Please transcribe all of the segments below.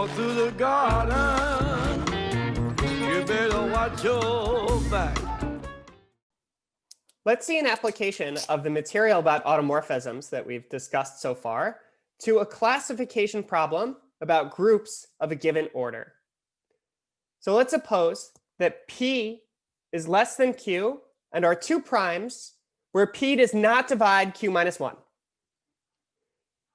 walk through the garden, you better watch your back. Let's see an application of the material about automorphisms that we've discussed so far to a classification problem about groups of a given order. So let's suppose that P is less than Q and are two primes where P does not divide Q minus 1.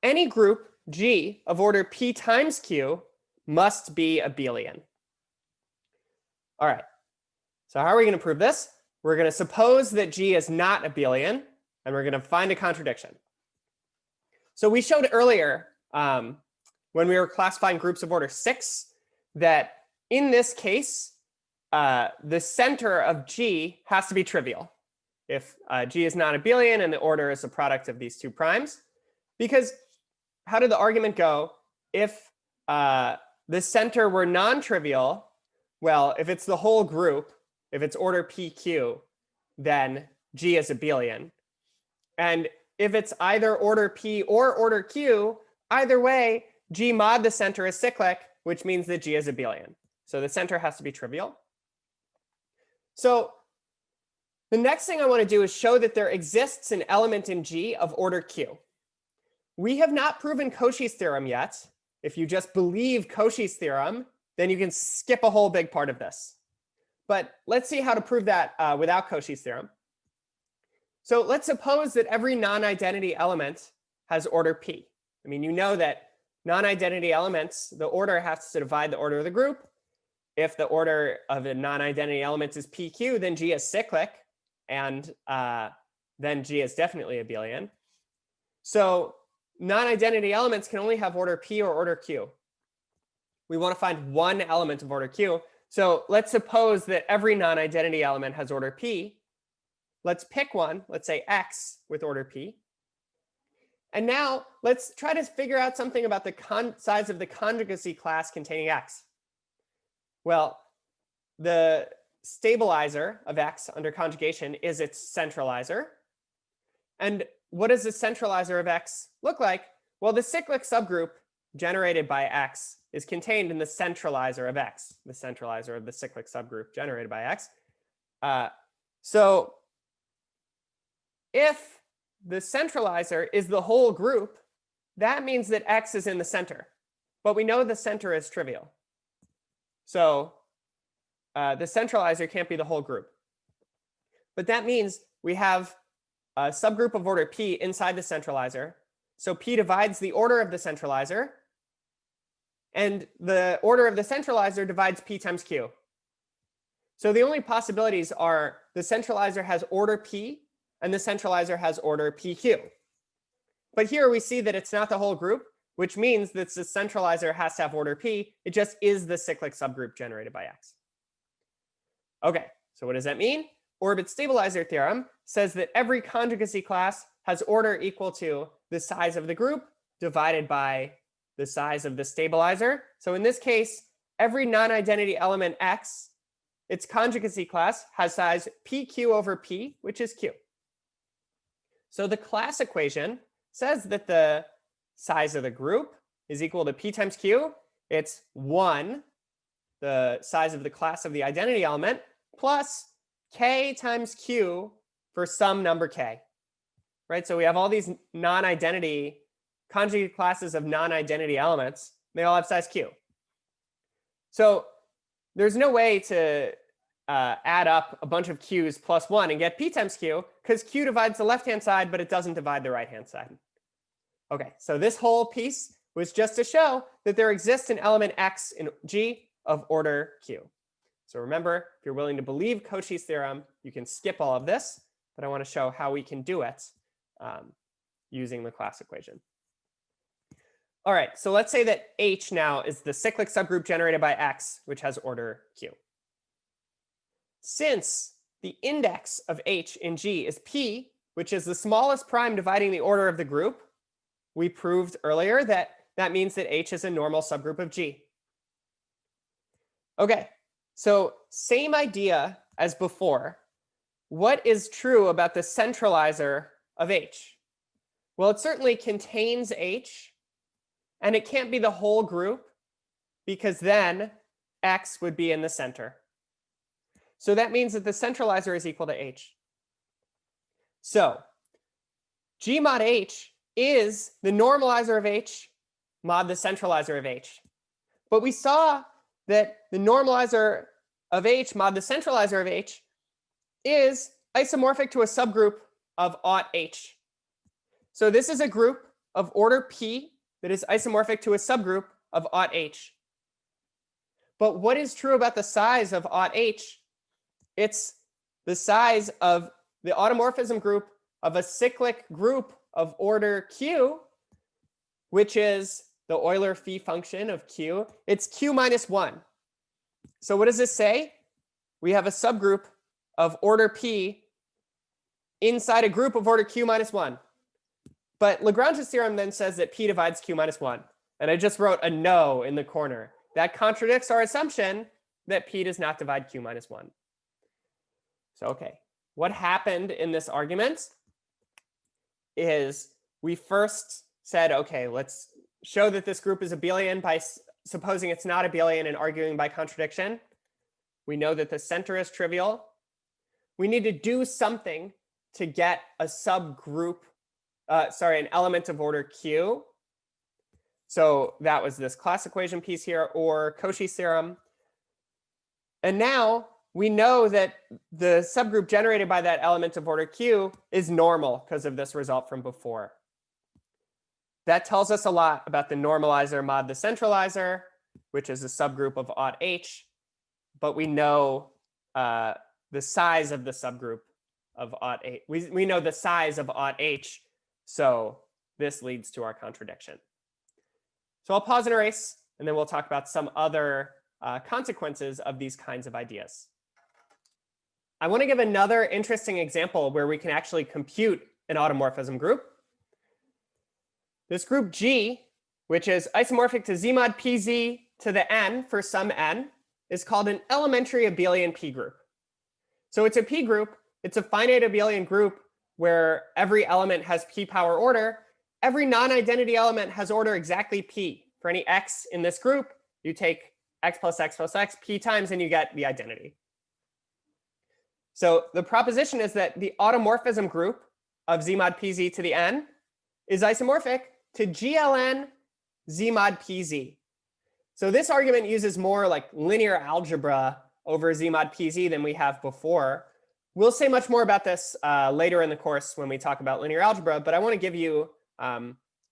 Any group G of order P times Q must be abelian. All right, so how are we going to prove this? We're going to suppose that G is not abelian, and we're going to find a contradiction. So we showed earlier when we were classifying groups of order 6 that in this case, the center of G has to be trivial if G is not abelian and the order is a product of these two primes. Because how did the argument go? If the center were non-trivial, well, if it's the whole group, if it's order PQ, then G is abelian. And if it's either order P or order Q, either way, G mod the center is cyclic, which means that G is abelian. So the center has to be trivial. So the next thing I want to do is show that there exists an element in G of order Q. We have not proven Cauchy's theorem yet. If you just believe Cauchy's theorem, then you can skip a whole big part of this. But let's see how to prove that without Cauchy's theorem. So let's suppose that every non-identity element has order P. I mean, you know that non-identity elements, the order has to divide the order of the group. If the order of a non-identity element is PQ, then G is cyclic, and then G is definitely abelian. So non-identity elements can only have order P or order Q. We want to find one element of order Q. So let's suppose that every non-identity element has order P. Let's pick one, let's say X with order P. And now let's try to figure out something about the size of the conjugacy class containing X. Well, the stabilizer of X under conjugation is its centralizer. And what does the centralizer of X look like? Well, the cyclic subgroup generated by X is contained in the centralizer of X, the centralizer of the cyclic subgroup generated by X. So if the centralizer is the whole group, that means that X is in the center. But we know the center is trivial. So the centralizer can't be the whole group. But that means we have a subgroup of order P inside the centralizer. So P divides the order of the centralizer. And the order of the centralizer divides P times Q. So the only possibilities are the centralizer has order P and the centralizer has order PQ. But here we see that it's not the whole group, which means that the centralizer has to have order P. It just is the cyclic subgroup generated by X. OK, so what does that mean? Orbit stabilizer theorem says that every conjugacy class has order equal to the size of the group divided by the size of the stabilizer. So in this case, every non-identity element X, its conjugacy class, has size PQ over P, which is Q. So the class equation says that the size of the group is equal to P times Q. It's 1, the size of the class of the identity element, plus K times Q for some number K. Right? So we have all these non-identity conjugate classes of non-identity elements. They all have size Q. So there's no way to add up a bunch of Q's plus 1 and get P times Q, because Q divides the left-hand side, but it doesn't divide the right-hand side. OK, so this whole piece was just to show that there exists an element X in G of order Q. So remember, if you're willing to believe Cauchy's theorem, you can skip all of this. But I want to show how we can do it using the class equation. All right, so let's say that H now is the cyclic subgroup generated by X, which has order Q. Since the index of H in G is P, which is the smallest prime dividing the order of the group, we proved earlier that that means that H is a normal subgroup of G. OK, so same idea as before. What is true about the centralizer of H? Well, it certainly contains H. And it can't be the whole group, because then X would be in the center. So that means that the centralizer is equal to H. So G mod H is the normalizer of H mod the centralizer of H. But we saw that the normalizer of H mod the centralizer of H is isomorphic to a subgroup of aught H. So this is a group of order P that is isomorphic to a subgroup of aught H. But what is true about the size of aught H? It's the size of the automorphism group of a cyclic group of order Q, which is the Euler phi function of Q. It's Q minus 1. So what does this say? We have a subgroup of order P inside a group of order Q minus 1. But Lagrange's theorem then says that P divides Q minus 1. And I just wrote a no in the corner. That contradicts our assumption that P does not divide Q minus 1. So, OK, what happened in this argument is we first said, OK, let's show that this group is abelian by supposing it's not abelian and arguing by contradiction. We know that the center is trivial. We need to do something to get a subgroup, an element of order Q. So that was this class equation piece here, or Cauchy's theorem. And now we know that the subgroup generated by that element of order Q is normal because of this result from before. That tells us a lot about the normalizer mod the centralizer, which is a subgroup of aught H. But we know the size of the subgroup of aught H. We know the size of aught H. So this leads to our contradiction. So I'll pause and erase, and then we'll talk about some other consequences of these kinds of ideas. I want to give another interesting example where we can actually compute an automorphism group. This group G, which is isomorphic to Z mod PZ to the n for some n, is called an elementary abelian P group. So it's a P group. It's a finite abelian group where every element has P power order. Every non-identity element has order exactly P. For any x in this group, you take x plus x plus x P times, and you get the identity. So the proposition is that the automorphism group of Z mod PZ to the n is isomorphic to GLN Z mod PZ. So this argument uses more like linear algebra over Z mod PZ than we have before. We'll say much more about this later in the course when we talk about linear algebra, but I want to give you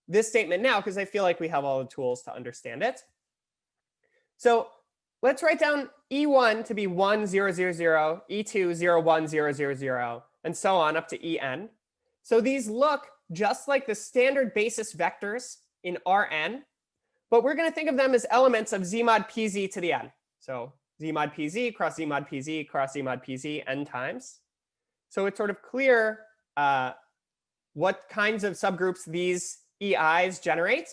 this statement now because I feel like we have all the tools to understand it. So let's write down E1 to be 1, 0, 0, 0, E2, 0, 1, 0, 0, 0, and so on up to En. So these look just like the standard basis vectors in Rn, but we're going to think of them as elements of Z mod PZ to the n. So Z mod PZ cross Z mod PZ cross Z mod PZ n times. So it's sort of clear what kinds of subgroups these EIs generate.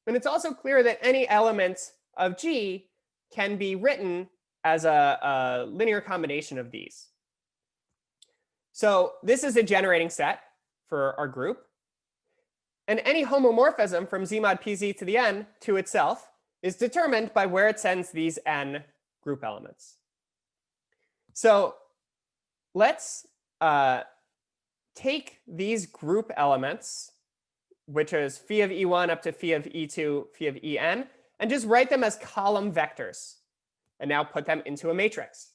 And it's also clear that any element of G can be written as a linear combination of these. So this is a generating set for our group. And any homomorphism from Z mod PZ to the n to itself is determined by where it sends these n group elements. So let's take these group elements, which is phi of E1 up to phi of E2, phi of En, and just write them as column vectors, and now put them into a matrix.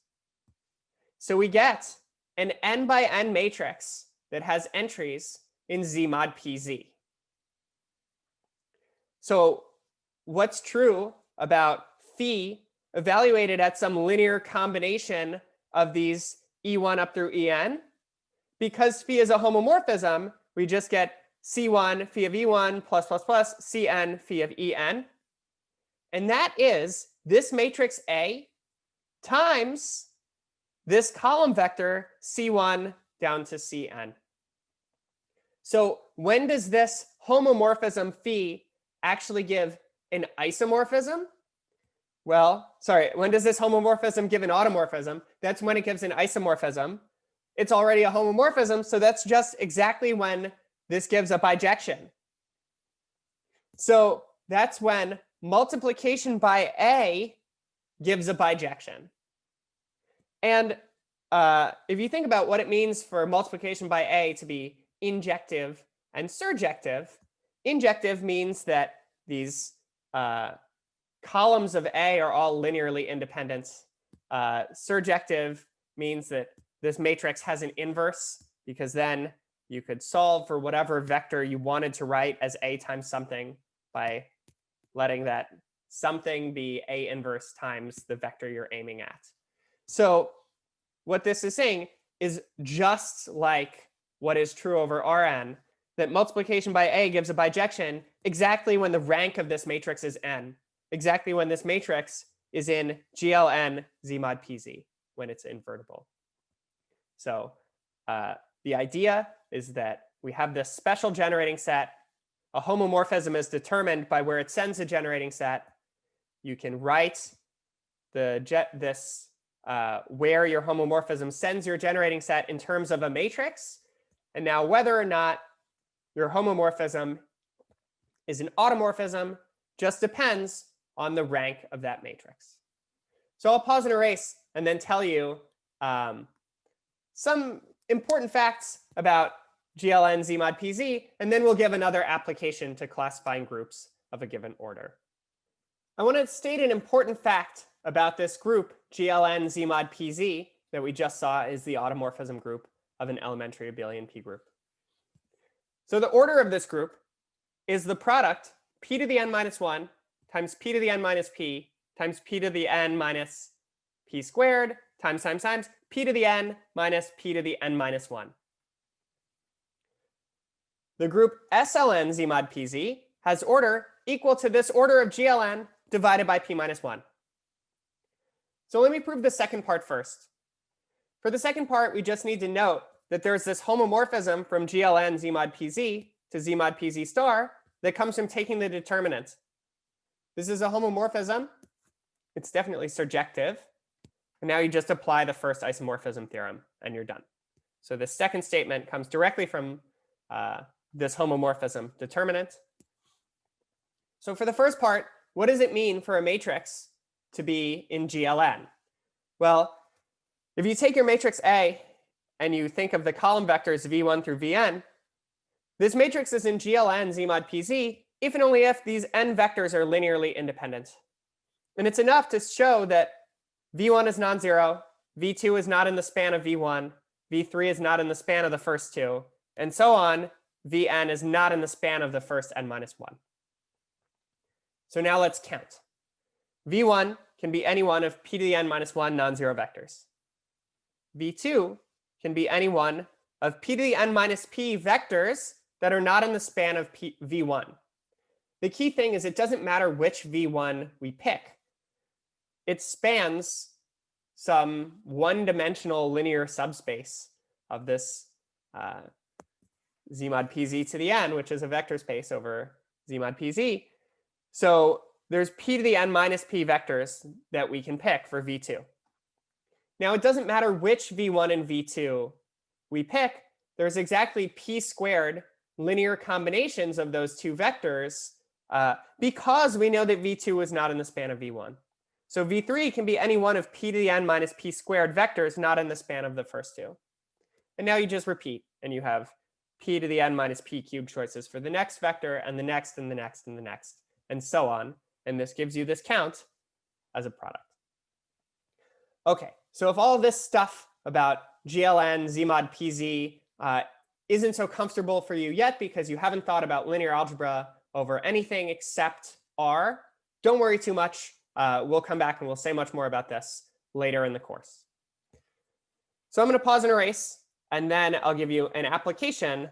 So we get an n by n matrix that has entries in Z mod PZ. So what's true about phi evaluated at some linear combination of these E1 up through En? Because phi is a homomorphism, we just get C1 phi of E1 plus plus plus Cn phi of En. And that is this matrix A times this column vector C1 down to Cn. So when does this homomorphism phi actually give an isomorphism? Well, sorry, when does this homomorphism give an automorphism? That's when it gives an isomorphism. It's already a homomorphism, so that's just exactly when this gives a bijection. So that's when multiplication by A gives a bijection. And if you think about what it means for multiplication by A to be injective and surjective, injective means that these columns of A are all linearly independent. Surjective means that this matrix has an inverse, because then you could solve for whatever vector you wanted to write as A times something by letting that something be A inverse times the vector you're aiming at. So what this is saying is just like what is true over Rn, that multiplication by A gives a bijection exactly when the rank of this matrix is n, exactly when this matrix is in GLN Z mod PZ, when it's invertible. So the idea is that we have this special generating set. A homomorphism is determined by where it sends a generating set. You can write where your homomorphism sends your generating set in terms of a matrix. And now whether or not your homomorphism is an automorphism just depends on the rank of that matrix. So I'll pause and erase and then tell you some important facts about GLN Z mod PZ, and then we'll give another application to classifying groups of a given order. I want to state an important fact about this group, GLN Z mod PZ, that we just saw is the automorphism group of an elementary abelian P group. So the order of this group is the product p to the n minus 1 times p to the n minus p times p to the n minus p squared times p to the n minus p to the n minus 1. The group SLN Z mod PZ has order equal to this order of GLN divided by p minus 1. So let me prove the second part first. For the second part, we just need to note that there's this homomorphism from GLN Z mod PZ to Z mod PZ star that comes from taking the determinant. This is a homomorphism. It's definitely surjective. And now you just apply the first isomorphism theorem, and you're done. So the second statement comes directly from this homomorphism determinant. So for the first part, what does it mean for a matrix to be in GLN? Well, if you take your matrix A and you think of the column vectors v1 through vn, this matrix is in GLN Z mod PZ if and only if these n vectors are linearly independent. And it's enough to show that v1 is non-zero, v2 is not in the span of v1, v3 is not in the span of the first two, and so on. Vn is not in the span of the first n minus 1. So now let's count. v1 can be any one of p to the n minus 1 non-zero vectors. v2 can be any one of p to the n minus p vectors that are not in the span of v1. The key thing is it doesn't matter which v1 we pick. It spans some one-dimensional linear subspace of this Z mod PZ to the n, which is a vector space over Z mod PZ. So there's p to the n minus p vectors that we can pick for v2. Now, it doesn't matter which v1 and v2 we pick. There's exactly p squared linear combinations of those two vectors because we know that v2 is not in the span of v1. So v3 can be any one of p to the n minus p squared vectors not in the span of the first two. And now you just repeat, and you have p to the n minus p cubed choices for the next vector, and the next, and the next, and the next, and so on. And this gives you this count as a product. OK, so if all this stuff about GLN, Z mod PZ isn't so comfortable for you yet because you haven't thought about linear algebra over anything except R, don't worry too much. We'll come back and we'll say much more about this later in the course. So I'm going to pause and erase, and then I'll give you an application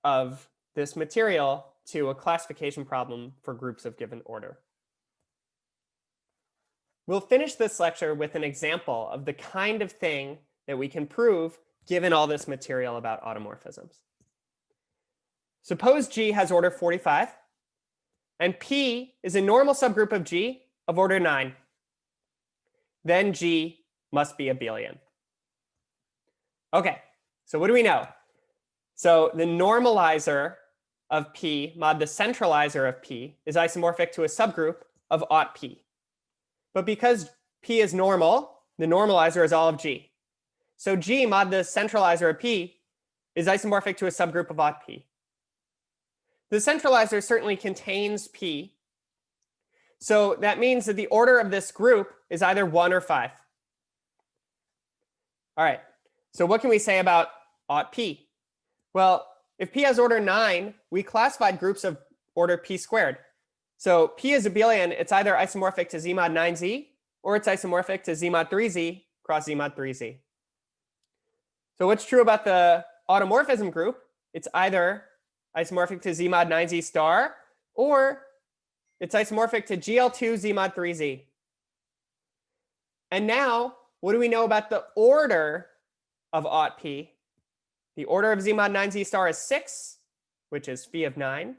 of this material to a classification problem for groups of given order. We'll finish this lecture with an example of the kind of thing that we can prove given all this material about automorphisms. Suppose G has order 45, and P is a normal subgroup of G of order 9. Then G must be abelian. OK, so what do we know? So the normalizer of P mod the centralizer of P is isomorphic to a subgroup of aught P. But because P is normal, the normalizer is all of G. So G mod the centralizer of P is isomorphic to a subgroup of aught P. The centralizer certainly contains P. So that means that the order of this group is either 1 or 5. All right, so what can we say about aught P? Well, if P has order 9, we classified groups of order P squared. So P is abelian. It's either isomorphic to Z mod 9Z or it's isomorphic to Z mod 3Z cross Z mod 3Z. So what's true about the automorphism group? It's either isomorphic to Z mod 9Z star or it's isomorphic to GL2 Z mod 3Z. And now, what do we know about the order of aught P? The order of Z mod 9Z star is 6, which is phi of 9.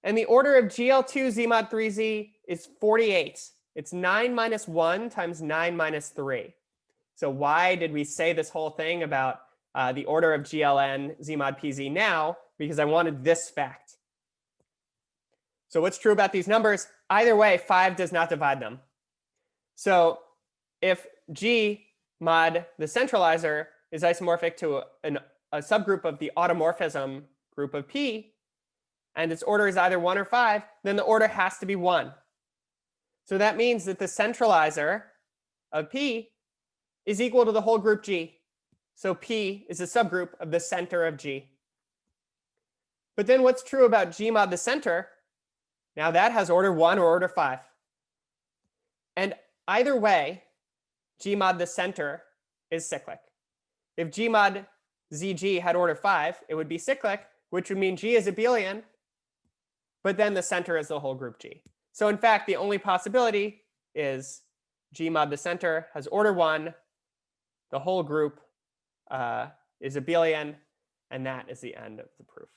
And the order of GL2 Z mod 3Z is 48. It's 9 minus 1 times 9 minus 3. So why did we say this whole thing about the order of GLN Z mod PZ now? Because I wanted this fact. So what's true about these numbers? Either way, 5 does not divide them. So if G mod the centralizer is isomorphic to a subgroup of the automorphism group of P, and its order is either 1 or 5, then the order has to be 1. So that means that the centralizer of P is equal to the whole group G. So P is a subgroup of the center of G. But then what's true about G mod the center? Now that has order 1 or order 5. And either way, G mod the center is cyclic. If G mod ZG had order 5, it would be cyclic, which would mean G is abelian, but then the center is the whole group G. So in fact, the only possibility is G mod the center has order 1, the whole group is abelian, and that is the end of the proof.